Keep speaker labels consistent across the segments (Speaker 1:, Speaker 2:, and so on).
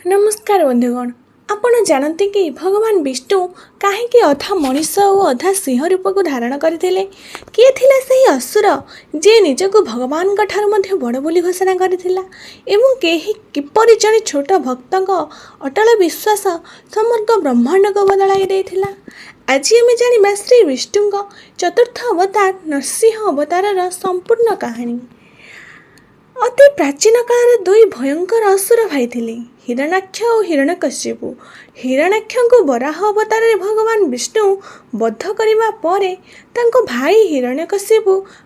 Speaker 1: नमस्कार बंधुगण। आपण जानते कि भगवान विष्णु कहीं अधा मनीष और अधा सिंह रूप को धारण करते? किए थिला सही असुर जे निजक भगवान ठार बड़ बोली घोषणा करथिला एवं केही किपरि जने छोट भक्त अटल विश्वास समग्र ब्रह्मांड को बदलाई देथिला। आज आम जाना श्री विष्णु चतुर्थ अवतार नरसिंह अवतार संपूर्ण कहानी। अति प्राचीन काल दुई भयंकर असुर भाई थिले, हिरण्याक्ष और हिरण्यकश्यप। हिरण्याक्ष को वराह अवतार भगवान विष्णु बद्ध करने पर तांको भाई हिरण्यकश्यप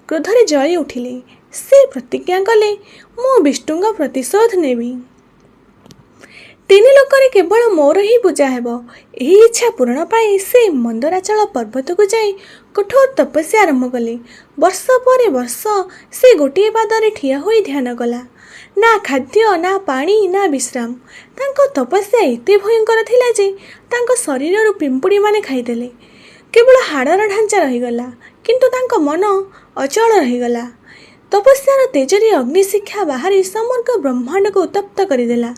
Speaker 1: क्रोधरे जली उठिले। से प्रतिज्ञा कले, मु विष्णु प्रतिशोध नेबी। तीन लोकरे केवल मोर ही पूजा हेब। यही इच्छा पूरण पाई से मंदराचल पर्वत को जाई कठोर तपस्या आरंभ कले। वर्ष पर वर्ष से गोटे पादरे ठिया होई ध्यान कला। ना खाद्य ना पानी ना विश्राम। तांको तपस्या एते भयंकर थिला जे तांको शरीर पिंपुड़ी माने खाईदेले। केवल हाड़र ढांचा रहीगला, किंतु तांको मन अचल रहीगला। तपस्यार तेजरी अग्निशिखा बाहरी समग्र ब्रह्मांड को उत्तप्त करदेला।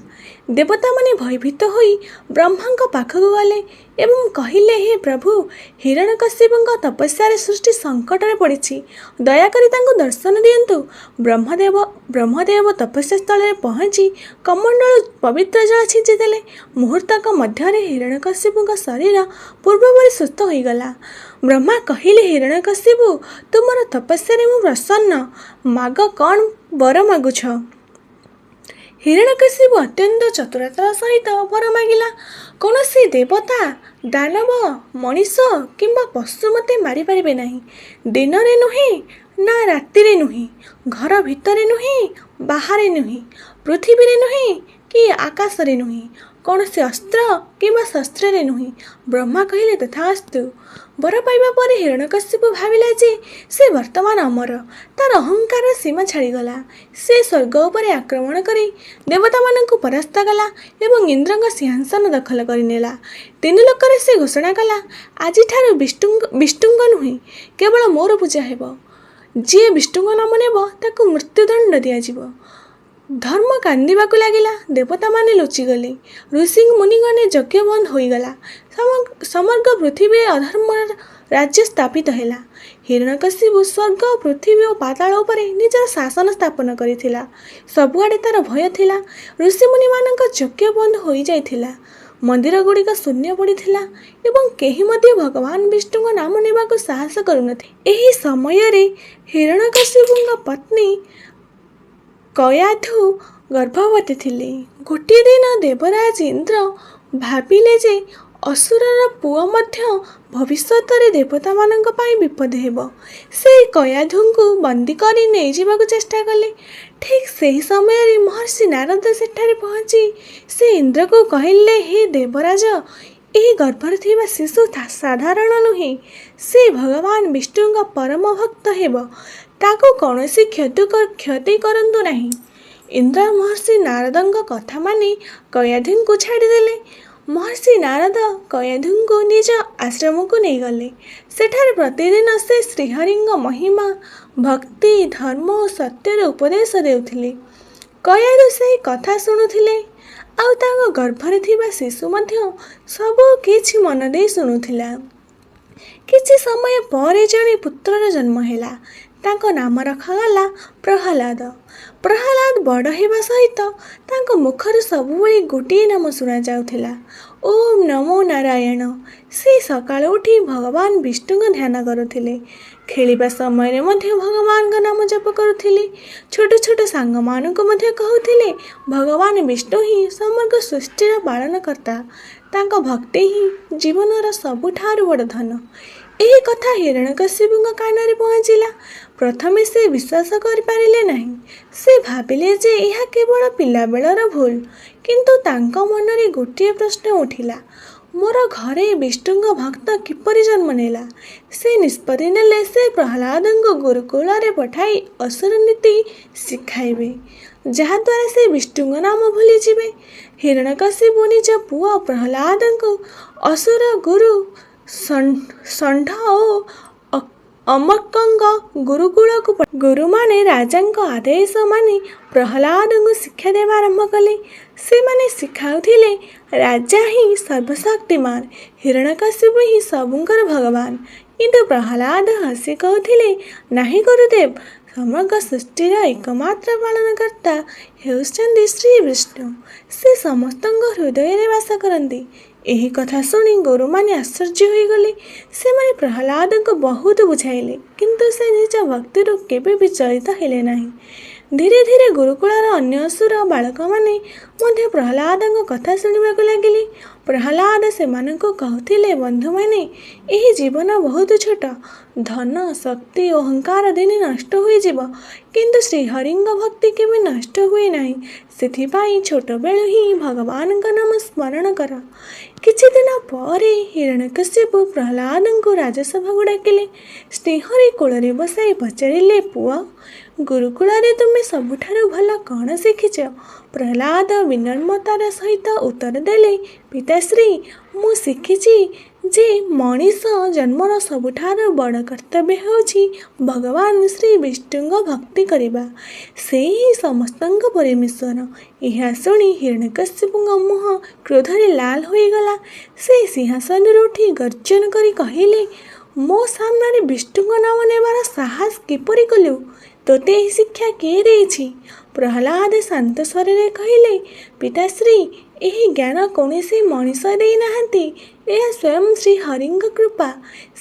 Speaker 1: देवता माने भयभीत होई ब्रह्मा पाखक गले एवं कहिले, हे प्रभु, हिरण्यकश्यप तपस्या सृष्टि संकट में पड़ी, दयाकरी तांको दर्शन दियंतु। ब्रह्मदेव तपस्या स्थल पहुँची कमंडल पवित्र जल छिंचिदेले। मुहूर्तक मध्य हिरण्यकश्यप शरीर पूर्वपरि सुस्थ होईगला। ब्रह्मा कहिले, हिरण्यकश्यप, तुमर तपस्या मु प्रसन्न, माग कौन वर मागुछ? हिरण्यकश्यप अत्यंत चतुरतार सहित वर मागिला। कौन सी देवता, दानव, मनीष किंबा पशु मते मारी पारिबे नहीं। दिन रे नुहे ना राति रे नुहे, घर भितरे नुहे बाहर नुहे, पृथ्वी रे नुहे कि आकाश रे नुहे, कौन से अस्त्र किंबा शस्त्र रे नुहे। ब्रह्मा कहिले, तथास्तु। वर पाइबा पर हिरण्यकश्यप भाविला जे से वर्तमान अमर। तार अहंकार सीमा छाड़ीगला। से स्वर्ग उपर आक्रमण करी देवता मानक परास्त कला एवं इंद्र सिंहासन दखल करनेला। तीन लोकर से घोषणा कला, आज विष्णु नुहे केवल मोर पूजा हेब। जी विष्णु नाम नेब ताकू मृत्युदंड दियाजिब। धर्म कांदिबाकू लागिला। देवता माने लुचिगले। ऋषि मुनिगणे यज्ञ बंद होईगला। समग्र पृथ्वी अधर्म राज्य स्थापित हैला। हिरण्यकश्यप स्वर्ग, पृथ्वी और पाताल उपरे निजर शासन स्थापन करिथिला। सबुआडे तार भय थिला। ऋषि मुनि मानक यज्ञ बंद होई जाइथिला। मंदिर गुड़िक शून्य पड़ीथिला एवं केही मध्ये भगवान विष्णु नाम नेबाकू साहस करुनथि। एही समय रे हिरण्यकश्यप पत्नी कयाधु गर्भवती थिले। गोटे दिन देवराज इंद्र भाविले जे असुरर पुआ मध्य भविष्यत देवता मानक पाई विपद हेब। से कयाधु को बंदी करी नहीं जावाकू चेष्टा कले। ठीक सही समय महर्षि नारद सेठारे पहुँची से इंद्र को कहले, हे देवराज, यही गर्भर थिबा शिशु साधारण नुहे। से भगवान विष्णु परम भक्त हेब। ताको कौनसी क्षति करंतु नहीं। इंद्र महर्षि नारद कथा मानी कयाधु को छाड़देले। महर्षि नारद कयाधु को निज आश्रम को नहीं गले। सेठारे प्रतिदिन से श्रीहरि महिमा, भक्ति, धर्म और सत्यर उपदेश देउथिले। कयाधु से कथा शुणुथिले आउ तांको गर्भरे थिबा शिशु मध्य सबु किछि मन दे शुणुथिला। किछि समय पर जने पुत्रर जन्म हैला। तांको नाम रखागला प्रहलाद। प्रहलाद बड़ हेबा सहित तांको मुखर सबुबेले गोटे नाम शुणा जाउथिला, ओम नमो नारायण। से सकाळ उठी भगवान विष्णु ध्यान करुथिले। खेलिबा समय मध्य भगवान का नाम जप करुथिले। छोट छोट सांग मानक मध्य कहूथिले, भगवान विष्णु ही समग्र सृष्टिर पालन करता। तांको भक्ति ही जीवनर सबुठारु बड़ धन। यही कथा हिरण्यकश्यप कान पहुँचला। प्रथमे से विश्वास कर पारिले नहीं। से भाविले जे यह केवल पिला बेलर भूल, किंतु तांको मनरे गोटे प्रश्न उठिला, मोर घरे विष्णु भक्त किपरि जन्म नेला। से निष्पत्ति नेले से प्रहलाद गुरुकुल रे पठाई असुर नीति शिखाइबे, जहाद्वारा से विष्णु नाम भूली जिबे। हिरण्यकश्यप निज पुआ प्रहलाद असुर गुरु षंढ और ଅମକଙ୍କ ଗୁରୁକୁଳକୁ ଗୁରୁମାନେ ରାଜାଙ୍କ ଆଦେଶ ମାନି ପ୍ରହ୍ଲାଦଙ୍କୁ ଶିକ୍ଷା ଦେବା ଆରମ୍ଭ କଲେ। ସେମାନେ ଶିଖାଉଥିଲେ ରାଜା ହିଁ ସର୍ବଶକ୍ତିମାନ, ହିରଣ୍ୟକଶିପୁ ହିଁ ସବୁଙ୍କର ଭଗବାନ। କିନ୍ତୁ ପ୍ରହ୍ଲାଦ ହସି କହୁଥିଲେ, ନାହିଁ ଗୁରୁଦେବ, ସମଗ୍ର ସୃଷ୍ଟିର ଏକମାତ୍ର ପାଳନକର୍ତ୍ତା ହେଉଛନ୍ତି ଶ୍ରୀ ବିଷ୍ଣୁ। ସେ ସମସ୍ତଙ୍କ ହୃଦୟରେ ବାସ କରନ୍ତି। ଏହି କଥା ଶୁଣି ଗୁରୁମାନେ ଆଶ୍ଚର୍ଯ୍ୟ ହୋଇଗଲେ। ସେମାନେ ପ୍ରହ୍ଲାଦଙ୍କୁ ବହୁତ ବୁଝାଇଲେ, କିନ୍ତୁ ସେ ନିଜ ଭକ୍ତିରୁ କେବେ ବିଚଳିତ ହେଲେ ନାହିଁ। ଧୀରେ ଧୀରେ ଗୁରୁକୁଳର ଅନ୍ୟ ଅସୁର ବାଳକମାନେ ମଧ୍ୟ ପ୍ରହ୍ଲାଦଙ୍କ କଥା ଶୁଣିବାକୁ ଲାଗିଲେ। ପ୍ରହ୍ଲାଦ ସେମାନଙ୍କୁ କହୁଥିଲେ, ବନ୍ଧୁମାନେ, ଏହି ଜୀବନ ବହୁତ ଛୋଟ। ଧନ, ଶକ୍ତି ଓ ଅହଙ୍କାର ଦିନେ ନଷ୍ଟ ହୋଇଯିବ, କିନ୍ତୁ ଶ୍ରୀହରିଙ୍କ ଭକ୍ତି କେବେ ନଷ୍ଟ ହୁଏ ନାହିଁ। ସେଥିପାଇଁ ଛୋଟବେଳୁ ହିଁ ଭଗବାନଙ୍କ ନାମ ସ୍ମରଣ କର। କିଛି ଦିନ ପରେ ହିରଣ୍ୟକଶିପୁ ପ୍ରହ୍ଲାଦଙ୍କୁ ରାଜସଭାକୁ ଡାକିଲେ। ଶ୍ରୀହରି କୋଳରେ ବସାଇ ପଚାରିଲେ, ପୁଅ, ଗୁରୁକୁଳରେ ତୁମେ ସବୁଠାରୁ ଭଲ କ'ଣ ଶିଖିଛ? ପ୍ରହ୍ଲାଦ ବିନମ୍ରତାର ସହିତ ଉତ୍ତର ଦେଲେ, ପିତାଶ୍ରୀ, ମୁଁ ଶିଖିଛି ଯେ ମଣିଷ ଜନ୍ମର ସବୁଠାରୁ ବଡ଼ କର୍ତ୍ତବ୍ୟ ହେଉଛି ଭଗବାନ ଶ୍ରୀ ବିଷ୍ଣୁଙ୍କ ଭକ୍ତି କରିବା। ସେ ହିଁ ସମସ୍ତଙ୍କ ପରମେଶ୍ୱର। ଏହା ଶୁଣି ହିରଣ୍ୟକଶିପୁଙ୍କ ମୁହଁ କ୍ରୋଧରେ ଲାଲ ହୋଇଗଲା। ସେ ସିଂହାସନରୁ ଉଠି ଗର୍ଜନ କରି କହିଲେ, ମୋ ସାମ୍ନାରେ ବିଷ୍ଣୁଙ୍କ ନାମ ନେବାର ସାହସ କିପରି କଲୁ? ତୋତେ ଏହି ଶିକ୍ଷା କିଏ ଦେଇଛି? ପ୍ରହ୍ଲାଦ ଶାନ୍ତ ସ୍ୱରରେ କହିଲେ, ପିତାଶ୍ରୀ, ଏହି ଜ୍ଞାନ କୌଣସି ମଣିଷ ଦେଇନାହାନ୍ତି। ଏହା ସ୍ୱୟଂ ଶ୍ରୀହରିଙ୍କ କୃପା।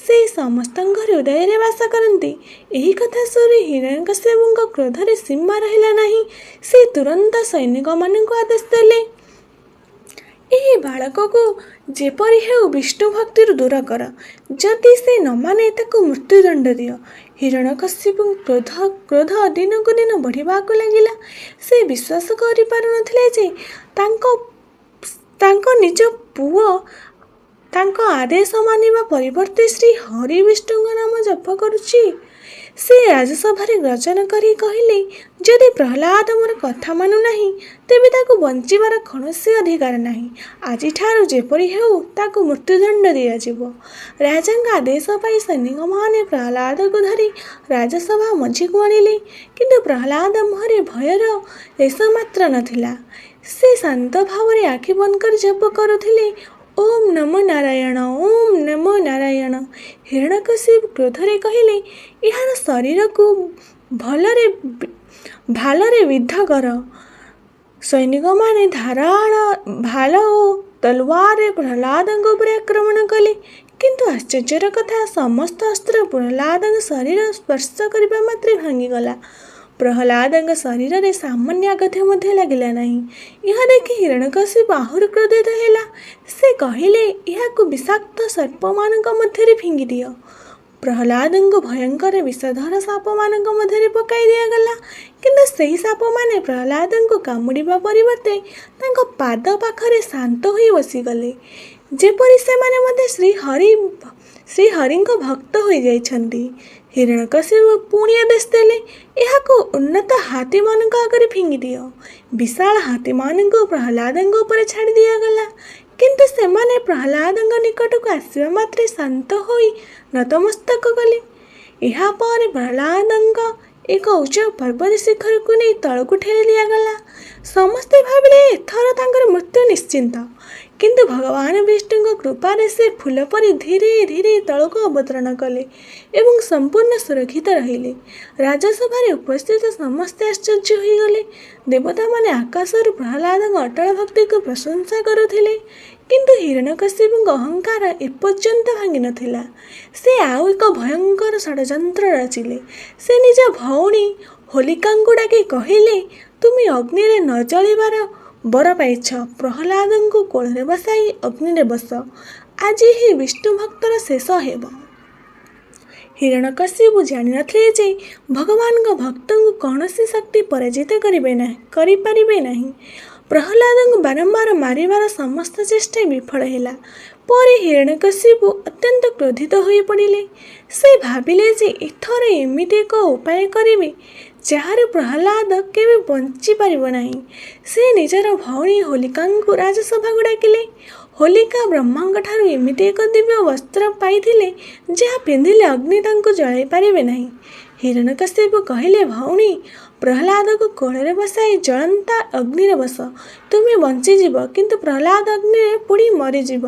Speaker 1: ସେ ସମସ୍ତଙ୍କ ହୃଦୟରେ ବାସ କରନ୍ତି। ଏହି କଥା ଶୁଣି ହିରଣ୍ୟକଶିପୁଙ୍କ କ୍ରୋଧରେ ସୀମା ରହିଲା ନାହିଁ। ସେ ତୁରନ୍ତ ସୈନିକମାନଙ୍କୁ ଆଦେଶ ଦେଲେ, ଏହି ବାଳକକୁ ଯେପରି ହେଉ ବିଷ୍ଣୁ ଭକ୍ତିରୁ ଦୂର କର। ଯଦି ସେ ନ ମାନେ ତାକୁ ମୃତ୍ୟୁଦଣ୍ଡ ଦିଅ। ହିରଣ୍ୟକଶିପୁଙ୍କ କ୍ରୋଧ ଦିନକୁ ଦିନ ବଢ଼ିବାକୁ ଲାଗିଲା। ସେ ବିଶ୍ୱାସ କରିପାରୁନଥିଲେ ଯେ ତାଙ୍କ ନିଜ ପୁଅ ତାଙ୍କ ଆଦେଶ ମାନିବା ପରିବର୍ତ୍ତେ ଶ୍ରୀ ହରି ବିଷ୍ଣୁଙ୍କ ନାମ ଜପ କରୁଛି। ସେ ରାଜସଭାରେ ଗର୍ଜନ କରି କହିଲେ, ଯଦି ପ୍ରହ୍ଲାଦ ମୋର କଥା ମାନୁନାହିଁ, ତେବେ ତାକୁ ବଞ୍ଚିବାର କୌଣସି ଅଧିକାର ନାହିଁ। ଆଜିଠାରୁ ଯେପରି ହେଉ ତାକୁ ମୃତ୍ୟୁଦଣ୍ଡ ଦିଆଯିବ। ରାଜାଙ୍କ ଆଦେଶ ପାଇ ସୈନିକମାନେ ପ୍ରହ୍ଲାଦକୁ ଧରି ରାଜସଭା ମଝିକୁ ଆଣିଲେ। କିନ୍ତୁ ପ୍ରହ୍ଲାଦ ମୁହଁରେ ଭୟର ଲେଶ ମାତ୍ର ନଥିଲା। ସେ ଶାନ୍ତ ଭାବରେ ଆଖି ବନ୍ଦ କରି ଜପ କରୁଥିଲେ, ଓମ୍ ନମୋ ନାରାୟଣ, ଓମ୍ ନମୋ ନାରାୟଣ। ହିରଣ୍ୟକଶିପୁ କ୍ରୋଧରେ କହିଲେ, ଏହାର ଶରୀରକୁ ଭାଲରେ ବିଦ୍ଧ କର। ସୈନିକମାନେ ଧାରାଳ ଭାଲ ଓ ତଲୱାରରେ ପ୍ରହ୍ଲାଦଙ୍କ ଉପରେ ଆକ୍ରମଣ କଲେ। କିନ୍ତୁ ଆଶ୍ଚର୍ଯ୍ୟର କଥା, ସମସ୍ତ ଅସ୍ତ୍ର ପ୍ରହ୍ଲାଦଙ୍କ ଶରୀର ସ୍ପର୍ଶ କରିବା ମାତ୍ରେ ଭାଙ୍ଗିଗଲା। ପ୍ରହ୍ଲାଦଙ୍କ ଶରୀରରେ ସାମାନ୍ୟ ଆଘାତ ମଧ୍ୟ ଲାଗିଲା ନାହିଁ। ଏହା ଦେଖି ହିରଣ୍ୟକଶିପୁ ଆହୁରି କ୍ରୋଧିତ ହେଲା। ସେ କହିଲେ, ଏହାକୁ ବିଷାକ୍ତ ସର୍ପମାନଙ୍କ ମଧ୍ୟରେ ଫିଙ୍ଗିଦିଅ। ପ୍ରହ୍ଲାଦଙ୍କୁ ଭୟଙ୍କର ବିଷଧର ସାପମାନଙ୍କ ମଧ୍ୟରେ ପକାଇ ଦିଆଗଲା। କିନ୍ତୁ ସେହି ସାପମାନେ ପ୍ରହ୍ଲାଦଙ୍କୁ କାମୁଡ଼ିବା ପରିବର୍ତ୍ତେ ତାଙ୍କ ପାଦ ପାଖରେ ଶାନ୍ତ ହୋଇ ବସିଗଲେ, ଯେପରି ସେମାନେ ମଧ୍ୟ ଶ୍ରୀହରିଙ୍କ ଭକ୍ତ ହୋଇଯାଇଛନ୍ତି। ହିରଣ୍ୟକଶିପୁ ପୁଣି ଆଦେଶ ଦେଲେ, ଏହାକୁ ଉନ୍ନତ ହାତୀମାନଙ୍କ ଆଗରେ ଫିଙ୍ଗିଦିଅ। ବିଶାଳ ହାତୀମାନଙ୍କୁ ପ୍ରହ୍ଲାଦଙ୍କ ଉପରେ ଛାଡ଼ି ଦିଆଗଲା। କିନ୍ତୁ ସେମାନେ ପ୍ରହ୍ଲାଦଙ୍କ ନିକଟକୁ ଆସିବା ମାତ୍ରେ ଶାନ୍ତ ହୋଇ ନତମସ୍ତକ କଲେ। ଏହାପରେ ପ୍ରହ୍ଲାଦଙ୍କ ଏକ ଉଚ୍ଚ ପର୍ବତ ଶିଖରକୁ ନେଇ ତଳକୁ ଠେଲି ଦିଆଗଲା। ସମସ୍ତେ ଭାବିଲେ ଏଥର ତାଙ୍କର ମୃତ୍ୟୁ ନିଶ୍ଚିନ୍ତ। କିନ୍ତୁ ଭଗବାନ ବିଷ୍ଣୁଙ୍କ କୃପାରେ ସେ ଫୁଲ ପରି ଧୀରେ ଧୀରେ ତଳକୁ ଅବତରଣ କଲେ ଏବଂ ସମ୍ପୂର୍ଣ୍ଣ ସୁରକ୍ଷିତ ରହିଲେ। ରାଜସଭାରେ ଉପସ୍ଥିତ ସମସ୍ତେ ଆଶ୍ଚର୍ଯ୍ୟ ହୋଇଗଲେ। ଦେବତାମାନେ ଆକାଶରୁ ପ୍ରହ୍ଲାଦଙ୍କ ଅଟଳ ଭକ୍ତିକୁ ପ୍ରଶଂସା କରୁଥିଲେ। କିନ୍ତୁ ହିରଣ୍ୟକଶିପୁଙ୍କ ଅହଙ୍କାର ଏପର୍ଯ୍ୟନ୍ତ ଭାଙ୍ଗିନଥିଲା। ସେ ଆଉ ଏକ ଭୟଙ୍କର ଷଡ଼ଯନ୍ତ୍ର ରଚିଲେ। ସେ ନିଜ ଭଉଣୀ ହୋଲିକାଙ୍କୁ ଡାକି କହିଲେ, ତୁମେ ଅଗ୍ନିରେ ନ ଜଳିବାର ବର ପାଇଛ। ପ୍ରହ୍ଲାଦଙ୍କୁ କୋଳରେ ବସାଇ ଅଗ୍ନିରେ ବସ। ଆଜି ଏହି ବିଷ୍ଣୁ ଭକ୍ତର ଶେଷ ହେବ। ହିରଣ୍ୟକଶିପୁ ଜାଣିନଥିଲେ ଯେ ଭଗବାନଙ୍କ ଭକ୍ତଙ୍କୁ କୌଣସି ଶକ୍ତି ପରାଜିତ କରିପାରିବେ ନାହିଁ। ପ୍ରହ୍ଲାଦଙ୍କୁ ବାରମ୍ବାର ମାରିବାର ସମସ୍ତ ଚେଷ୍ଟା ବିଫଳ ହେଲା। ପରେ ହିରଣ୍ୟକଶିପୁ ଅତ୍ୟନ୍ତ କ୍ରୋଧିତ ହୋଇପଡ଼ିଲେ। ସେ ଭାବିଲେ ଯେ ଏଥର ଏମିତି ଏକ ଉପାୟ କରିବେ ଯାହାର ପ୍ରହ୍ଲାଦ କେବେ ବଞ୍ଚିପାରିବ ନାହିଁ। ସେ ନିଜର ଭଉଣୀ ହୋଲିକାଙ୍କୁ ରାଜସଭାକୁ ଡାକିଲେ। ହୋଲିକା ବ୍ରହ୍ମାଙ୍କଠାରୁ ଏମିତି ଏକ ଦିବ୍ୟ ବସ୍ତ୍ର ପାଇଥିଲେ ଯାହା ପିନ୍ଧିଲେ ଅଗ୍ନି ତାଙ୍କୁ ଜଳାଇ ପାରିବେ ନାହିଁ। ହିରଣ୍ୟକଶ୍ୟପ କହିଲେ, ଭଉଣୀ, ପ୍ରହ୍ଲାଦକୁ କୋଳରେ ବସାଇ ଜଳନ୍ତା ଅଗ୍ନିରେ ବସ। ତୁମେ ବଞ୍ଚିଯିବ, କିନ୍ତୁ ପ୍ରହ୍ଲାଦ ଅଗ୍ନିରେ ପୋଡ଼ି ମରିଯିବ।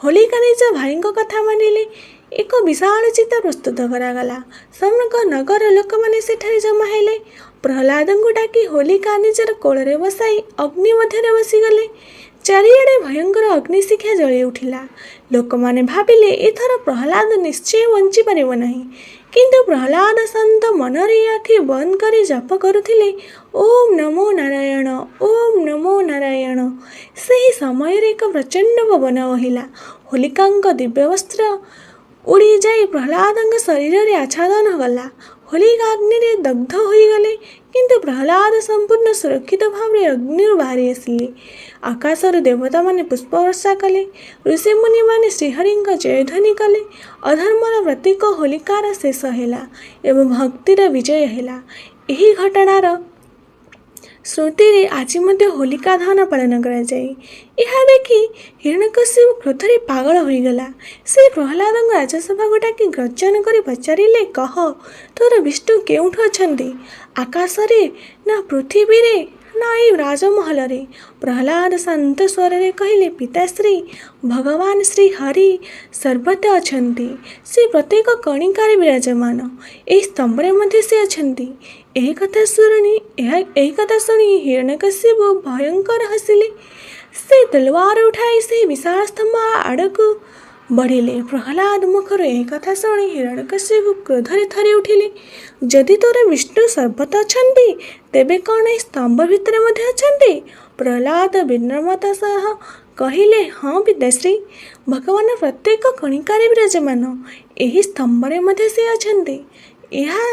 Speaker 1: ହୋଲିକା ନିଜ ଭାଇଙ୍କ କଥା ମାନିଲେ। ଏକ ବିଶାଳ ଚିତା ପ୍ରସ୍ତୁତ କରାଗଲା। ସମଗ୍ର ନଗର ଲୋକମାନେ ସେଠାରେ ଜମା ହେଲେ। ପ୍ରହ୍ଲାଦଙ୍କୁ ଡାକି ହୋଲିକା ନିଜର କୋଳରେ ବସାଇ ଅଗ୍ନି ମଧ୍ୟରେ ବସିଗଲେ। ଚାରିଆଡ଼େ ଭୟଙ୍କର ଅଗ୍ନିଶିଖା ଜଳି ଉଠିଲା। ଲୋକମାନେ ଭାବିଲେ ଏଥର ପ୍ରହ୍ଲାଦ ନିଶ୍ଚୟ ବଞ୍ଚିପାରିବ ନାହିଁ। କିନ୍ତୁ ପ୍ରହ୍ଲାଦ ଶାନ୍ତ ମନରେ ଆଖି ବନ୍ଦ କରି ଜପ କରୁଥିଲେ, ଓମ୍ ନମୋ ନାରାୟଣ, ଓମ୍ ନମୋ ନାରାୟଣ। ସେହି ସମୟରେ ଏକ ପ୍ରଚଣ୍ଡ ପବନ ବହିଲା। ହୋଲିକାଙ୍କ ଦିବ୍ୟ ବସ୍ତ୍ର ଉଡ଼ି ଯାଇ ପ୍ରହ୍ଲାଦଙ୍କ ଶରୀରରେ ଆଚ୍ଛାଦନ କଲା। ହୋଲିକା ଅଗ୍ନିରେ ଦଗ୍ଧ ହୋଇଗଲେ, କିନ୍ତୁ ପ୍ରହ୍ଲାଦ ସମ୍ପୂର୍ଣ୍ଣ ସୁରକ୍ଷିତ ଭାବରେ ଅଗ୍ନିରୁ ବାହାରି ଆସିଲେ। ଆକାଶରୁ ଦେବତାମାନେ ପୁଷ୍ପବର୍ଷା କଲେ। ଋଷିମୁନିମାନେ ଶ୍ରୀହରିଙ୍କ ଜୟଧ୍ୱନି କଲେ। ଅଧର୍ମର ପ୍ରତୀକ ହୋଲିକାର ଶେଷ ହେଲା ଏବଂ ଭକ୍ତିର ବିଜୟ ହେଲା। ଏହି ଘଟଣାର ସ୍ମୃତିରେ ଆଜି ମଧ୍ୟ ହୋଲିକା ଦହନ ପାଳନ କରାଯାଏ। ଏହା ଦେଖି ହିରଣ୍ୟକଶ୍ୟପ କ୍ରୋଧରେ ପାଗଳ ହୋଇଗଲା। ସେ ପ୍ରହ୍ଲାଦଙ୍କୁ ରାଜସଭାକୁ ଡାକି ଗର୍ଜନ କରି ପଚାରିଲେ, କହ, ତୋର ବିଷ୍ଣୁ କେଉଁଠୁ ଅଛନ୍ତି? ଆକାଶରେ, ନା ପୃଥିବୀରେ, ନା ଏହି ରାଜମହଲରେ? ପ୍ରହ୍ଲାଦ ଶାନ୍ତ ସ୍ୱରରେ କହିଲେ, ପିତାଶ୍ରୀ, ଭଗବାନ ଶ୍ରୀ ହରି ସର୍ବତ୍ର ଅଛନ୍ତି। ସେ ପ୍ରତ୍ୟେକ କଣିକାରେ ବିରାଜମାନ। ଏହି ସ୍ତମ୍ଭରେ ମଧ୍ୟ ସେ ଅଛନ୍ତି। ଏହି କଥା ଶୁଣି ହିରଣ୍ୟକଶ୍ୟପ ଭୟଙ୍କର ହସିଲେ। ସେ ତଲୱାର ଉଠାଇ ସେହି ବିଶାଳ ସ୍ତମ୍ଭ ଆଡ଼କୁ ବଢ଼ିଲେ। ପ୍ରହ୍ଲାଦ ମୁଖରୁ ଏହି କଥା ଶୁଣି ହିରଣ୍ୟକଶ୍ୟପ କ୍ରୋଧରେ ଥରି ଉଠିଲେ। ଯଦି ତୋର ବିଷ୍ଣୁ ସର୍ବତ୍ର ଅଛନ୍ତି, ତେବେ କ'ଣ ଏହି ସ୍ତମ୍ଭ ଭିତରେ ମଧ୍ୟ ଅଛନ୍ତି? ପ୍ରହ୍ଲାଦ ବିନମ୍ରତା ସହ କହିଲେ, ହଁ ପିତାଶ୍ରୀ, ଭଗବାନ ପ୍ରତ୍ୟେକ କଣିକାରେ ବିରାଜମାନ। ଏହି ସ୍ତମ୍ଭରେ ମଧ୍ୟ ସେ ଅଛନ୍ତି। ଏହା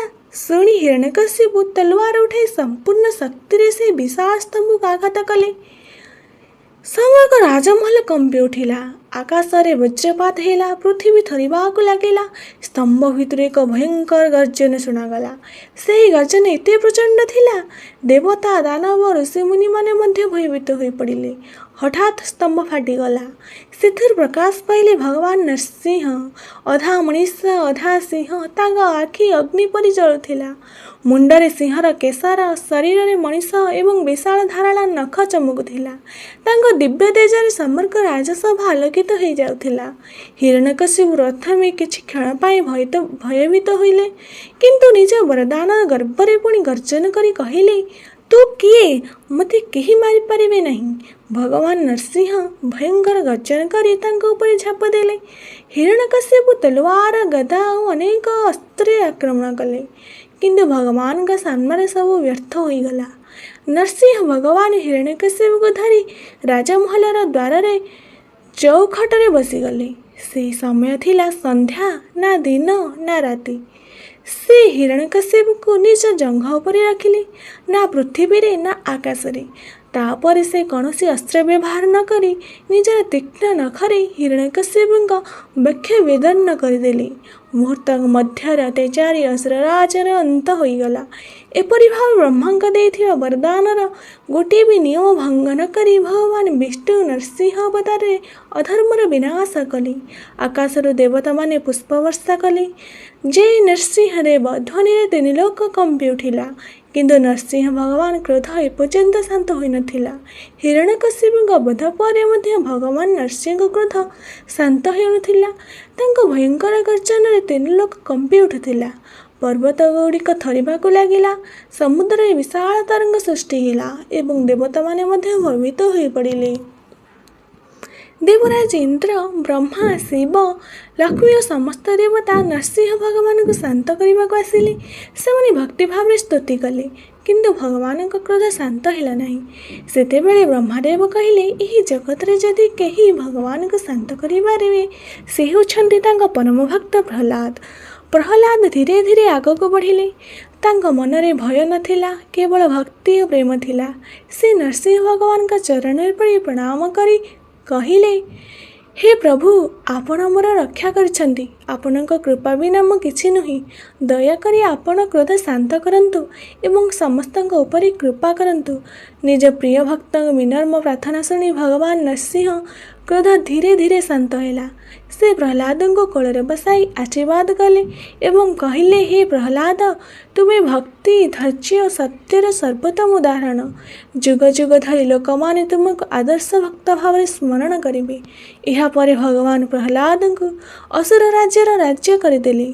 Speaker 1: ଶୁଣି ହିରଣ୍ୟକଶ୍ୟପ ତଲୱାର ଉଠାଇ ସମ୍ପୂର୍ଣ୍ଣ ଶକ୍ତିରେ ସେହି ବିଶାଳ ସ୍ତମ୍ଭକୁ ଆଘାତ କଲେ। ସମଗ୍ର ରାଜମହଲ କମ୍ପି ଉଠିଲା। ଆକାଶରେ ବଜ୍ରପାତ ହେଲା। ପୃଥିବୀ ଥରିବାକୁ ଲାଗିଲା। ସ୍ତମ୍ଭ ଭିତରୁ ଏକ ଭୟଙ୍କର ଗର୍ଜନ ଶୁଣାଗଲା। ସେହି ଗର୍ଜନ ଏତେ ପ୍ରଚଣ୍ଡ ଥିଲା, ଦେବତା, ଦାନବ, ଋଷିମୁନିମାନେ ମଧ୍ୟ ଭୟଭୀତ ହୋଇପଡ଼ିଲେ। ହଠାତ୍ ସ୍ତମ୍ଭ ଫାଟିଗଲା। ସେଥିରୁ ପ୍ରକାଶ ପାଇଲେ ଭଗବାନ ନରସିଂହ। ଅଧା ମଣିଷ ଅଧା ସିଂହ। ତାଙ୍କ ଆଖି ଅଗ୍ନି ପରି ଜଳୁଥିଲା। ମୁଣ୍ଡରେ ସିଂହର କେଶର, ଶରୀରରେ ମଣିଷ ଏବଂ ବିଶାଳ ଧାରାଳ ନଖ ଚମକୁଥିଲା। ତାଙ୍କ ଦିବ୍ୟ ତେଜରେ ସମଗ୍ର ରାଜସଭା ଆଲୋକିତ ହୋଇଯାଉଥିଲା। ହିରଣ୍ୟକଶ୍ୟପ ପ୍ରଥମେ କିଛି କ୍ଷଣ ପାଇଁ ଭୟଭୀତ ହୋଇଲେ, କିନ୍ତୁ ନିଜ ବରଦାନ ଗର୍ବରେ ପୁଣି ଗର୍ଜନ କରି କହିଲେ, ତୁ କିଏ? ମୋତେ କେହି ମାରିପାରିବେ ନାହିଁ। ଭଗବାନ ନରସିଂହ ଭୟଙ୍କର ଗର୍ଜନ କରି ତାଙ୍କ ଉପରେ ଝାପ ଦେଲେ। ହିରଣ୍ୟକଶ୍ୟପ ତଲୱାର, ଗଦା ଓ ଅନେକ ଅସ୍ତ୍ରରେ ଆକ୍ରମଣ କଲେ, କିନ୍ତୁ ଭଗବାନଙ୍କ ସାମ୍ନାରେ ସବୁ ବ୍ୟର୍ଥ ହୋଇଗଲା। ନରସିଂହ ଭଗବାନ ହିରଣ୍ୟକଶ୍ୟପକୁ ଧରି ରାଜମହଲର ଦ୍ୱାରରେ ଚୌଖଟରେ ବସିଗଲେ। ସେହି ସମୟ ଥିଲା ସନ୍ଧ୍ୟା, ନା ଦିନ ନା ରାତି। ସେ ହିରଣ୍ୟକଶ୍ୟପକୁ ନିଜ ଜଙ୍ଘ ଉପରେ ରଖିଲେ, ନା ପୃଥିବୀରେ ନା ଆକାଶରେ। ତାପରେ ସେ କୌଣସି ଅସ୍ତ୍ର ବ୍ୟବହାର ନ କରି ନିଜର ତୀକ୍ଷ୍ଣ ନଖରେ ହିରଣ୍ୟକଶ୍ୟପଙ୍କ ବକ୍ଷ ବେଦନ କରିଦେଲେ। ମୁହୂର୍ତ୍ତ ମଧ୍ୟରେ ତେଜାରୀ ଅସୁରରାଜର ଅନ୍ତ ହୋଇଗଲା। ଏପରି ଭାବେ ବ୍ରହ୍ମାଙ୍କ ଦେଇଥିବା ବରଦାନର ଗୋଟିଏ ବି ନିୟମ ଭଙ୍ଗ ନ କରି ଭଗବାନ ବିଷ୍ଣୁ ନରସିଂହ ଅବତାରରେ ଅଧର୍ମର ବିନାଶ କଲେ। ଆକାଶରୁ ଦେବତାମାନେ ପୁଷ୍ପବର୍ଷା କଲେ। ଜୟ ନରସିଂହ ଦେବ ଧ୍ୱନିରେ ତିନିଲୋକ କମ୍ପି ଉଠିଲା। କିନ୍ତୁ ନରସିଂହ ଭଗବାନ କ୍ରୋଧ ଏପର୍ଯ୍ୟନ୍ତ ଶାନ୍ତ ହୋଇନଥିଲା। ହିରଣ୍ୟକଶ୍ୟପଙ୍କ ବଧ ପରେ ମଧ୍ୟ ଭଗବାନ ନରସିଂହଙ୍କ କ୍ରୋଧ ଶାନ୍ତ ହେଉନଥିଲା। ତାଙ୍କ ଭୟଙ୍କର ଗର୍ଜନରେ ତିନିଲୋକ କମ୍ପି ଉଠୁଥିଲା। ପର୍ବତଗୁଡ଼ିକ ଥରିବାକୁ ଲାଗିଲା। ସମୁଦ୍ରରେ ବିଶାଳ ତରଙ୍ଗ ସୃଷ୍ଟି ହେଲା ଏବଂ ଦେବତାମାନେ ମଧ୍ୟ ଭୟଭୀତ ହୋଇପଡ଼ିଲେ। ଦେବରାଜ ଇନ୍ଦ୍ର, ବ୍ରହ୍ମା, ଶିବ, ଲକ୍ଷ୍ମୀ ଓ ସମସ୍ତ ଦେବତା ନରସିଂହ ଭଗବାନଙ୍କୁ ଶାନ୍ତ କରିବାକୁ ଆସିଲେ। ସେମାନେ ଭକ୍ତିଭାବରେ ସ୍ତୁତି କଲେ, କିନ୍ତୁ ଭଗବାନଙ୍କ କ୍ରୋଧ ଶାନ୍ତ ହେଲା ନାହିଁ। ସେତେବେଳେ ବ୍ରହ୍ମାଦେବ କହିଲେ, ଏହି ଜଗତରେ ଯଦି କେହି ଭଗବାନଙ୍କୁ ଶାନ୍ତ କରିପାରିବେ, ସେ ହେଉଛନ୍ତି ତାଙ୍କ ପରମ ଭକ୍ତ ପ୍ରହ୍ଲାଦ। ପ୍ରହ୍ଲାଦ ଧୀରେ ଧୀରେ ଆଗକୁ ବଢ଼ିଲେ। ତାଙ୍କ ମନରେ ଭୟ ନଥିଲା, କେବଳ ଭକ୍ତି ଓ ପ୍ରେମ ଥିଲା। ସେ ନରସିଂହ ଭଗବାନଙ୍କ ଚରଣରେ ପଡ଼ି ପ୍ରଣାମ କରି କହିଲେ, ହେ ପ୍ରଭୁ, ଆପଣ ମୋର ରକ୍ଷା କରିଛନ୍ତି। ଆପଣଙ୍କ କୃପା ବିନା ମୁଁ କିଛି ନୁହେଁ। ଦୟାକରି ଆପଣ କ୍ରୋଧ ଶାନ୍ତ କରନ୍ତୁ ଏବଂ ସମସ୍ତଙ୍କ ଉପରେ କୃପା କରନ୍ତୁ। ନିଜ ପ୍ରିୟ ଭକ୍ତଙ୍କ ବିନମ୍ର ପ୍ରାର୍ଥନା ଶୁଣି ଭଗବାନ ନରସିଂହ କ୍ରୋଧ ଧୀରେ ଧୀରେ ଶାନ୍ତ ହେଲା। ସେ ପ୍ରହ୍ଲାଦଙ୍କୁ କୋଳରେ ବସାଇ ଆଶୀର୍ବାଦ କଲେ ଏବଂ କହିଲେ, ହେ ପ୍ରହ୍ଲାଦ, ତୁମେ ଭକ୍ତି, ଧୈର୍ଯ୍ୟ ଓ ସତ୍ୟର ସର୍ବୋତ୍ତମ ଉଦାହରଣ। ଯୁଗ ଯୁଗ ଧରି ଲୋକମାନେ ତୁମକୁ ଆଦର୍ଶ ଭକ୍ତ ଭାବରେ ସ୍ମରଣ କରିବେ। ଏହାପରେ ଭଗବାନ ପ୍ରହ୍ଲାଦଙ୍କୁ ଅସୁର ରାଜ୍ୟର ରାଜ୍ୟ କରିଦେଲେ।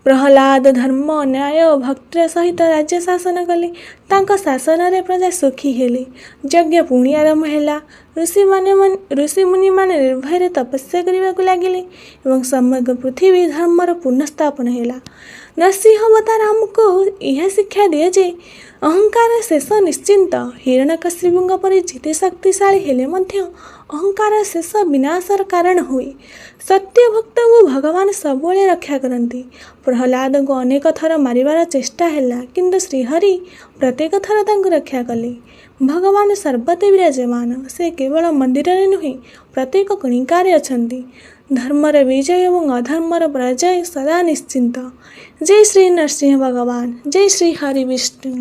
Speaker 1: ପ୍ରହ୍ଲାଦ ଧର୍ମ, ନ୍ୟାୟ ଓ ଭକ୍ତିର ସହିତ ରାଜ୍ୟ ଶାସନ କଲେ। ତାଙ୍କ ଶାସନରେ ପ୍ରଜା ସୁଖୀ ହେଲେ। ଯଜ୍ଞ ପୁଣି ଆରମ୍ଭ ହେଲା। ଋଷିମୁନିମାନେ ନିର୍ଭୟରେ ତପସ୍ୟା କରିବାକୁ ଲାଗିଲେ ଏବଂ ସମଗ୍ର ପୃଥିବୀ ଧର୍ମର ପୁନଃସ୍ଥାପନ ହେଲା। ନରସିଂହ ଅବତାର ଆମକୁ ଏହା ଶିକ୍ଷା ଦିଏ ଯେ ଅହଙ୍କାର ଶେଷ ନିଶ୍ଚିନ୍ତ। ହିରଣ୍ୟକଶିପୁଙ୍କ ପରି ଯେତେ ଶକ୍ତିଶାଳୀ ହେଲେ ମଧ୍ୟ ଅହଙ୍କାର ଶେଷ ବିନାଶର କାରଣ ହୁଏ। ସତ୍ୟ ଭକ୍ତଙ୍କୁ ଭଗବାନ ସବୁବେଳେ ରକ୍ଷା କରନ୍ତି। ପ୍ରହ୍ଲାଦଙ୍କୁ ଅନେକ ଥର ମାରିବାର ଚେଷ୍ଟା ହେଲା, କିନ୍ତୁ ଶ୍ରୀହରି ପ୍ରତ୍ୟେକ ଥର ତାଙ୍କୁ ରକ୍ଷା କଲେ। ଭଗବାନ ସର୍ବତ୍ର ବିରାଜମାନ। ସେ କେବଳ ମନ୍ଦିରରେ ନୁହେଁ, ପ୍ରତ୍ୟେକ କଣିକାରେ ଅଛନ୍ତି। ଧର୍ମର ବିଜୟ ଏବଂ ଅଧର୍ମର ପରାଜୟ ସଦା ନିଶ୍ଚିନ୍ତ। ଜୟ ଶ୍ରୀ ନରସିଂହ ଭଗବାନ। ଜୟ ଶ୍ରୀ ହରି ବିଷ୍ଣୁ।